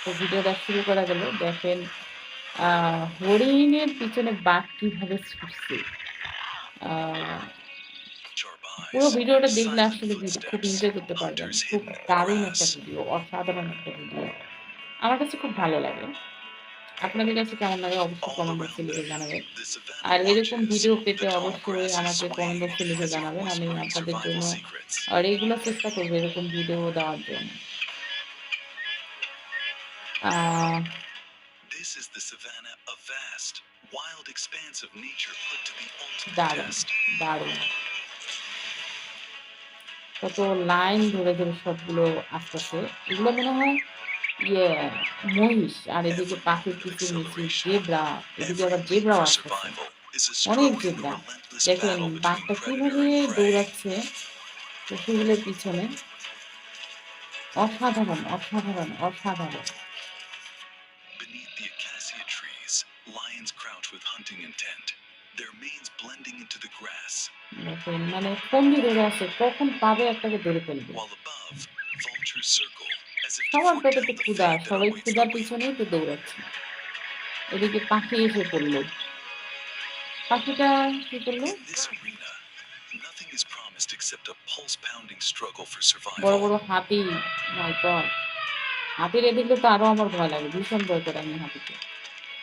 তো ভিডিওটা শুরু করা গেল। দেখেন আ হরিণের পিছনে বাঘ কিভাবে ছুটছে। আ Sharp পুরো eyes, ভিডিওটা দেখলে silent আসলে খুব footsteps, এনজয় করতে পারবেন। hunters খুব hidden in the দারুণ একটা grass. ভিডিও, অসাধারণ একটা ভিডিও। আমার কাছে খুব ভালো লাগে। আপনাদের কাছে কেমন লাগে অবশ্যই All কমেন্ট বক্সে around লিখে them, জানাবেন। the savannah আর এরকম watches. ভিডিও The পেতে tall অবশ্যই grass is আমাকে কমেন্ট swaying বক্সে লিখে as if জানাবেন। আমি whispering আপনাদের survival জন্য secrets. রেগুলার চেষ্টা করব এরকম ভিডিও দেওয়ার জন্য। আ This is the savannah, a vast, wild expanse of nature put to the ultimate দারুণ, test. দারুণ। কত লাইন ধরে, ধরে সবগুলো আসতেছে। এগুলো মনে হয় ইয়ে মহিষ আর এদিকে Every পাখির moment of কিচিরমিচির acceleration, জেব্রা, এদিকে every আবার leap জেব্রাও for আসতেছে। survival is a অনেক stroke in the zebra. relentless দেখেন battle between বাঘটা predator কিভাবে and prey. দৌড়াচ্ছে পশুগুলোর পিছনে। অসাধারণ, অসাধারণ, অসাধারণ। Beneath the acacia trees, lions crouch with hunting intent, their manes blending into the grass, দেখেন মানে ফন্দি ধরে আছে, কখন পাবে একটাকে ধরে ফেলবে। while above, vultures circle as if to সবার পেটে তো foretell the ক্ষুধা, fate that সবাই awaits the ক্ষুধার weak. পিছনেই তো দৌড়াচ্ছে। এদিকে পাখি এসে পড়ল। পাখিটা কি করলো? In this arena, nothing is promised except a pulse-pounding struggle for বড়, survival. বড় হাতি, মাই গড! হাতিরে দেখলে তো আরো আমার ভয় লাগে। ভীষণ ভয় করি আমি হাতিকে।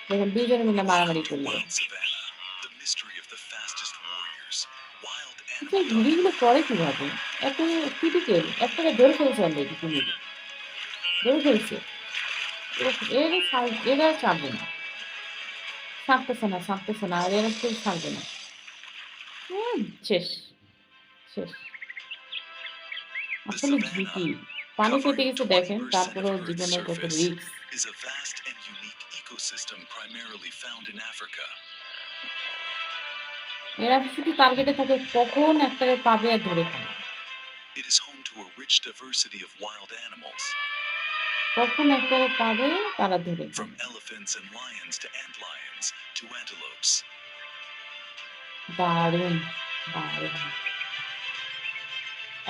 দেখেন ২ জনে মিলে মারামারি Welcome to করল। Wild Savannah, the mystery of the fastest warriors, wild আচ্ছা animal এই dominance. ঘুড়িগুলো করে কিভাবে? এত ক্রিটিক্যাল। একটাকে ধরে ফেলছে অলরেডি কুমিরে। ধরে ফেলছে। উফ! এরা ছাড়বে না। ছাড়তেছে না, ছাড়তেছে না। আর এরা কেউ ছাড়বে না। হুম, শেষ, শেষ। The আসলে savannah, ঝুঁকি। পানি পেতে covering গেছে 20% দেখেন, of তারপরেও Earth's জীবনের কত surface, risk. is a vast and unique ecosystem primarily found in Africa. এরা শুধু টার্গেটে থাকে কখন একটাকে পাবে আর ধরে ফেলে। It is home to a rich diversity of wild animals, কখন একটাকে পাবে তারা ধরে from ফেলে। elephants and lions to antlions to antelopes. দারুণ, দারুণ।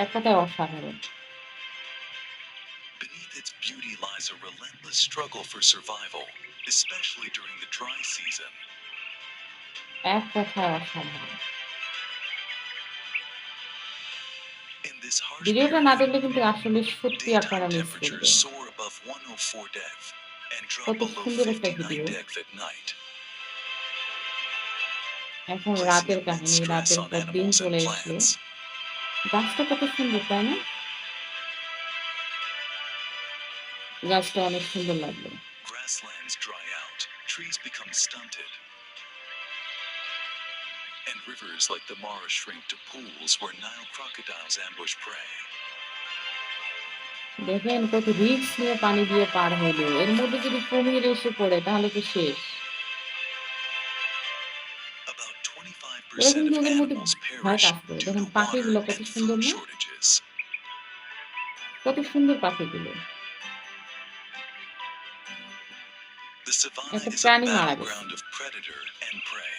এক কথায় অসাধারণ। Beneath its beauty lies a relentless struggle for survival, especially during the dry season. এক কথায় অসাধারণ। In this harsh ভিডিওটা না period, দেখলে কিন্তু আসলে সত্যি daytime আপনারা মিস temperatures করবেন। soar above 104 Dev and drop কত below সুন্দর একটা 59 ভিডিও। Dev at night, এখন placing রাতের immense কাহিনী, stress রাতের on পর দিন animals and চলে আসলো। plants. গাছটা কত সুন্দর, তাই না? গাছটা অনেক সুন্দর লাগলো। Grasslands dry out, trees become stunted, and rivers like the Mara shrink to pools where Nile crocodiles ambush prey. দেখেন কত রিস্ক নিয়ে পানি দিয়ে পার হইলো। এর মধ্যে যদি কুমির এসে পড়ে তাহলে তো শেষ। About এরা 25% কিন্তু of ওদের মধ্যে animals ভয় perish কাজ করে। due দেখেন to water পাখিগুলো কত and সুন্দর food না? shortages. কত সুন্দর পাখিগুলো। The savanna একটা is a প্রাণী মারা গেছে। battleground of predator and prey.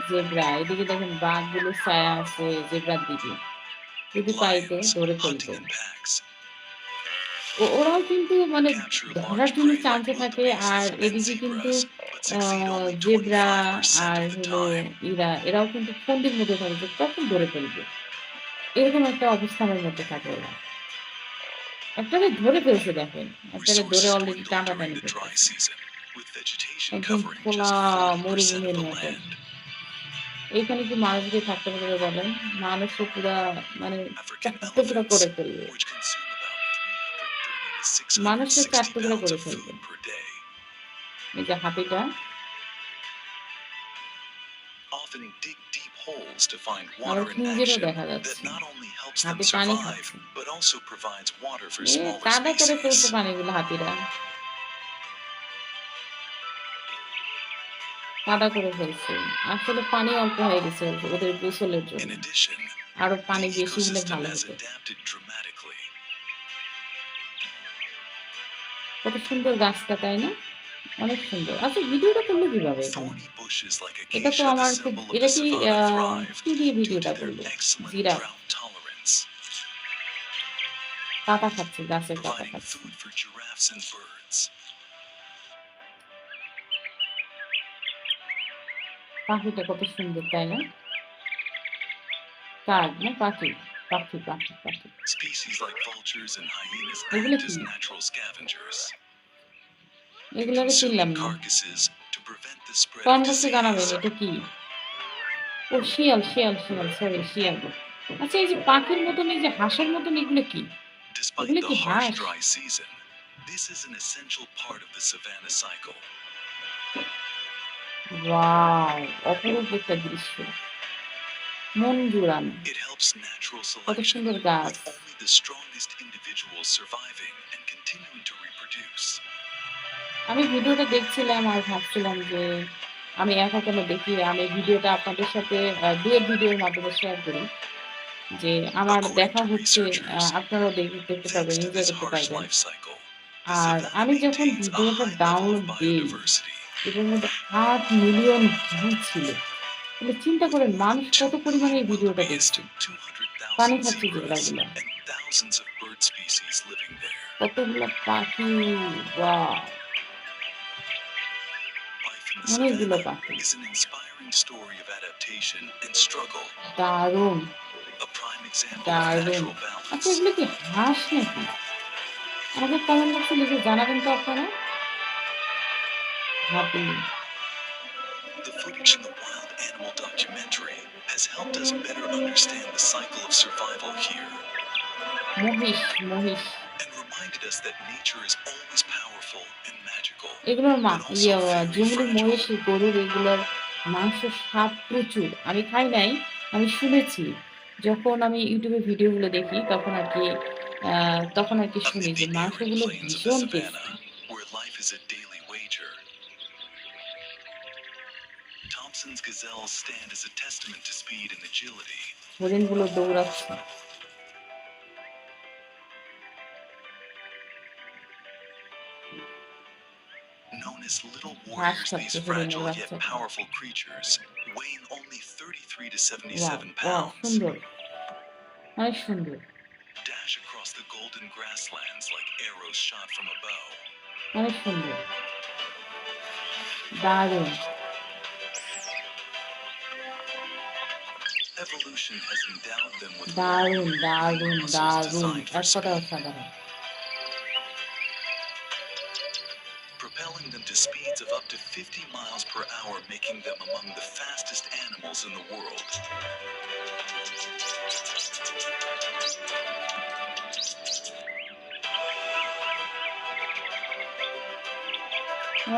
Zebra, এদিকে দেখেন বাঘগুলো ছায়া আছে জেব্রার দিকে। যদি পাইতো Lions, ধরে ফেলতো। hunting in packs, ওরাও কিন্তু মানে capture ধরার large জন্য prey like চান্সে থাকে wildebeests আর and এদিকে কিন্তু zebras, but আ succeed only জেব্রা 25% আর of the হলো time. এরাও কিন্তু ফন্দির মধ্যে থাকে যে কখন ধরে ফেলবে। এরকম একটা অবস্থানের মধ্যে থাকে ওরা। একটাকে ধরে ফেলছে দেখেন। একটাকে ধরে Resources অলরেডি dwindle during টানাটানি the dry করতেছে। season, with vegetation একদম covering খোলা just 40% of মরুভূমির the মতন। land. এইখানে কি মানুষ দিয়ে থাকতে পারবে বলেন? মানুষকে পুরা মানে African ৪ টুকরা করে elephants, ফেলবে। which consume about 330 to মানুষকে ৪ 660 টুকরা pounds করে of ফেলবে। food per day, এই যে হাতিটা, often dig deep holes to find আবার water and খিঞ্জিরও action দেখা that যাচ্ছে। not only helps them হাতি পানি survive, খাচ্ছে। but also provides water for A smaller কাদা করে species. ফেলছে পানিগুলো হাতিরা। কাদা করে ফেলছে। আসলে পানি অল্প হয়ে গেছে ওদের গোসলের In জন্য। addition, আরো the পানি বেশি হলে ecosystem ভালো has হতো। adapted dramatically. কত সুন্দর গাছটা, তাই না? অনেক সুন্দর। আচ্ছা ভিডিওটা করলো কিভাবে এখানে? Thorny bushes like এটা তো acacia, the আমার খুব symbol of এটা the কি savanna, thrive কি দিয়ে due to ভিডিওটা their করলো? excellent giraffe. drought tolerance. পাতা খাচ্ছে, গাছের পাতা providing খাচ্ছে। food for giraffes and birds. পাখিটা কত সুন্দর, তাই না? কাক না পাখি? পাখি, পাখি, পাখি। Species like vultures and hyenas এগুলো act কি? as natural scavengers, এগুলারে চিনলাম consuming না। carcasses to prevent the spread of comment বক্সে জানাবেন disease. এটা কি? ও শিয়াল, শিয়াল, শিয়াল, সরি শিয়াল। আচ্ছা এই যে পাখির মতন, এই যে হাঁসের মতন এগুলো কি? Despite এগুলো the কি harsh হাঁস? dry season, this is an essential part of the savanna cycle. Wow! অপরূপ একটা দৃশ্য। মন জুড়ানো। It helps natural কত selection, সুন্দর গাছ। with only the strongest individuals surviving and continuing to reproduce. আমি ভিডিওটা দেখছিলাম আর ভাবছিলাম যে আমি একা কেন দেখি? আমি ভিডিওটা আপনাদের সাথে ডুয়েট ভিডিওর মাধ্যমে শেয়ার করি। যে আমার According দেখা to হচ্ছে, researchers, আপনারাও দেখতে পারবেন, thanks to এনজয় this করতে harsh পারবেন। life cycle, the আর savanna আমি যখন maintains a ভিডিওটা high level of ডাউনলোড দেই, biodiversity. এটার মধ্যে ৮ মিলিয়ন ভিউ ছিল। তাহলে চিন্তা With করেন more মানুষ than কত 2 পরিমাণে million এই ভিডিওটা wildebeest, দেখছে। পানি 200,000 খাচ্ছে zebras, জেব্রাগুলা। and thousands of bird species living there. কতগুলা পাখি! ওয়াও! Life in the অনেকগুলো savanna পাখি। is an inspiring story of adaptation and struggle, দারুণ, a prime example of দারুণ। natural আচ্ছা balance. এগুলো কি হাঁস নাকি? আমাকে কমেন্ট বক্সে লিখে জানাবেন তো আপনারা? হাতি, The footage in the wild animal documentary has helped us better understand the cycle of survival here মহিষ, মহিষ। and reminded us that nature is always powerful and magical, এগুলোর but also very জংলি fragile. মহিষ, গরুর এগুলোর মাংসের স্বাদ প্রচুর। আমি খাই নাই, আমি শুনেছি। যখন আমি YouTube এ ভিডিওগুলো দেখি তখন আরকি শুনি Amid যে the arid মাংসগুলো plains of the ভীষণ savanna, tasty. where life is a daily wager, Thompson's gazelles stand as a testament to speed and agility. হরিণগুলো দৌড়াচ্ছে। Known as little ঘাস warriors, these খাচ্ছে হরিণের fragile yet বাচ্চাটা। powerful creatures, weighing only 33 to wow! 77 wow! pounds, সুন্দর, অনেক সুন্দর, dash across the golden grasslands like arrows shot from a bow. অনেক সুন্দর। দারুণ! Evolution has endowed them with দারুণ, long, দারুণ, lean muscles দারুণ! designed for এক কথায় speed, অসাধারণ। propelling them to speeds of up to 50 miles per hour, making them among the fastest animals in the world.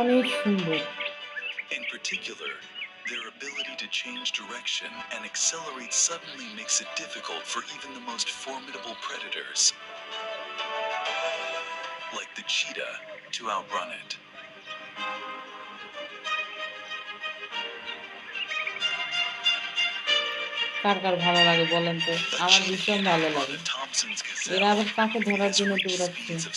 অনেক সুন্দর। In particular, their ability to change direction and accelerate suddenly makes it difficult for even the most formidable predators, like the cheetah, to outrun it. কার, কার ভালো লাগে বলেন তো? A আমার cheetah ভীষণ hit ভালো and run লাগে। a Thompson's এরা gazelle. আবার কাকে It ধরার has জন্য reached দৌড়াচ্ছে। speeds of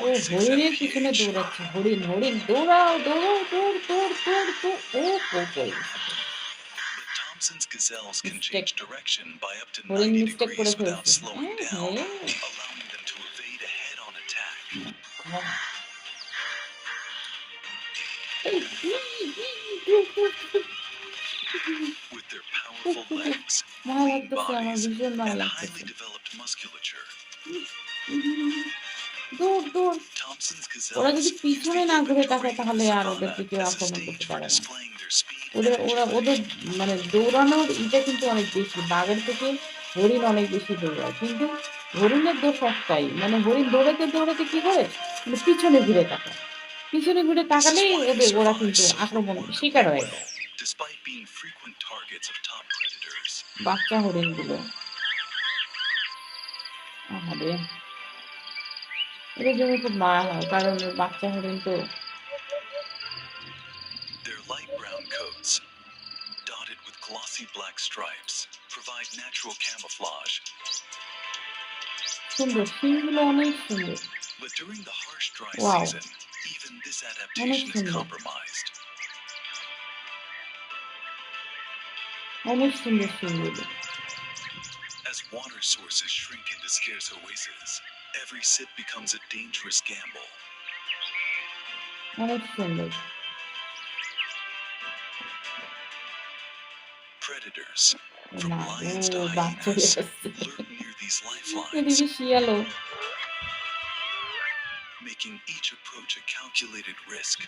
ও 69.6 হরিণের পিছনে mph. দৌড়াচ্ছে। হরিণ, হরিণ দৌড়াও, দৌড়াও, দৌড়, দৌড়, দৌড়, দৌড়। ও পড়ে গেছে। But Thompson's gazelles can mistake, change direction by up to হরিণ 90 মিস্টেক করে degrees without ফেলছে। slowing down, হ্যাঁ। allowing them to evade a head-on attack. With their powerful legs, Maya lean লাগতেছে, আমার bodies, ভীষণ মায়া and লাগতেছে। highly developed musculature, দৌড়, দৌড়। Thompson's ওরা gazelles যদি use পিছনে the না open ঘুরে তাকায় terrain of the তাহলে আর savanna ওদেরকে কেউ as a আক্রমণ stage করতে for পারে না। displaying their speed and agility. ওদের দৌড়ানোর কিন্তু অনেক বেশি। বাঘের থেকে হরিণ অনেক বেশি দৌড়ায়। কিন্তু হরিণের দোষ একটাই, হরিণ দৌড়াতে, দৌড়াতে কি করে? পিছনে ঘুরে তাকায়। পিছনে ঘুরে This is তাকালেই why they ওরা survive কিন্তু so আক্রমণ remarkably শিকার হয়ে well, যায়। despite being frequent targets of top predators. বাচ্চা হরিণগুলো। আহারে! এদের জন্য খুব মায়া হয়। কারণ বাচ্চা হরিণ তো Their light brown coats, dotted with glossy black stripes, provide natural camouflage. সুন্দর। শিংগুলো অনেক সুন্দর। But during the harsh dry wow! season, even this অনেক adaptation is সুন্দর। compromised. অনেক সুন্দর শিংগুলো। As Water sources shrink into scarce oases. Every sip becomes a dangerous gamble. অনেক সুন্দর। Predators, from না গো, lions to বাঘ চলে hyenas, আসছে। lurk near these lifelines, এদিকে শিয়ালও। making each approach a calculated risk.